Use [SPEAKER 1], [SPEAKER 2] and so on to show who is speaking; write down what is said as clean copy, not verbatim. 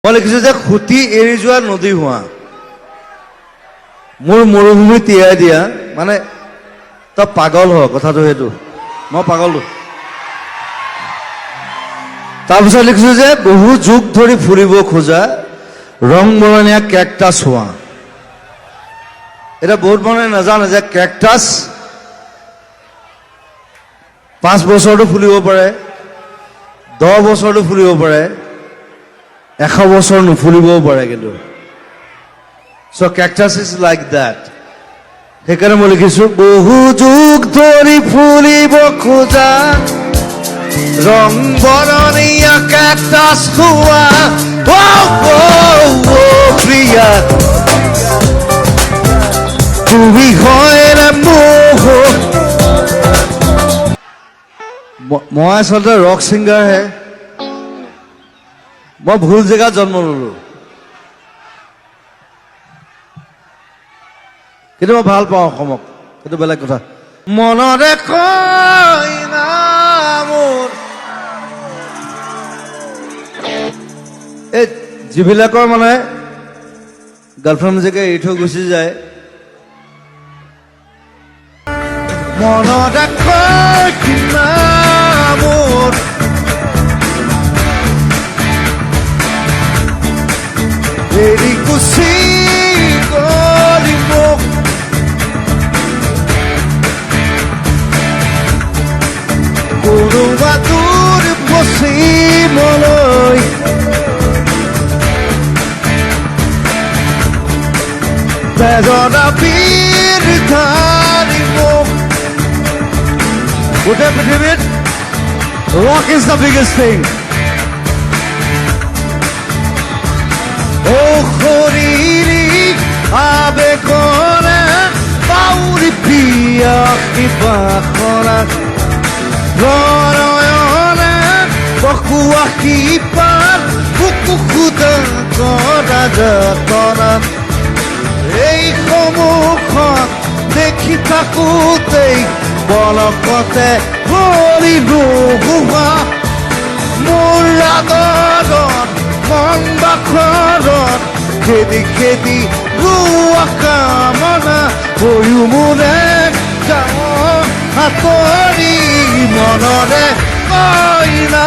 [SPEAKER 1] মই লিখিছোঁ যে খুটি এৰি যোৱা নদী হোৱা, মোৰ মৰুভূমি তিয়াই দিয়া, মানে তই পাগল হ, কথাটো সেইটো, মই পাগল। তাৰপিছত লিখিছোঁ যে বহু যুগ ধৰি ফুৰিব খোজা ৰং বৰণীয়া কেকটাছ হোৱা। এতিয়া বহুত মানুহে নাজানে যে কেকটাছ 5 বছৰতো ফুলিব পাৰে, 10 বছৰতো ফুলিব পাৰে, 100 বছৰ নুফুলিবও পাৰে। কিন্তু চ' কেকটাছ ইজ লাইক দেট। সেইকাৰণে মই লিখিছোঁ বহু যুগ ধৰি ফুলিব খোজা ৰং বৰণীয়া কেকটাছ হোৱা। প্ৰিয়া তুমি হয় মোহ। মই আচলতে ৰক ছিংগাৰহে, মই ভুল জেগাত জন্ম ললো, কিন্তু মই ভাল পাওঁ অসমক, সেইটো বেলেগ কথা। মনতে কয় না মোৰ, এই যিবিলাকৰ মানে গাৰ্লফ্ৰেণ্ড জেগে এৰি থৈ গুচি যায়, মনতে কয় কিনা মোৰ, এৰি গুচি গলি মোক। কোনোবা দূৰ পশ্চিমলৈ বেদনা পীৰ ধাৰি মোক। গোটেই পৃথিৱীত rock is the biggest thing. ও শৰীৰী আবেগৰে বাউৰি পিয়াসী বাসনা নয়নে বকুৱাসী পাৰ বুকু খুদা কৰা যাতনা। এই সন্মুখত দেখি থাকোঁতেই পলকতে কৰিলো হোৱা। মোৰ ৰাগত মন বাখৰত খেদি খেদি ৰোৱা কামনা হৈও মোৰে যাওঁ আঁতৰি। মনৰে কইনা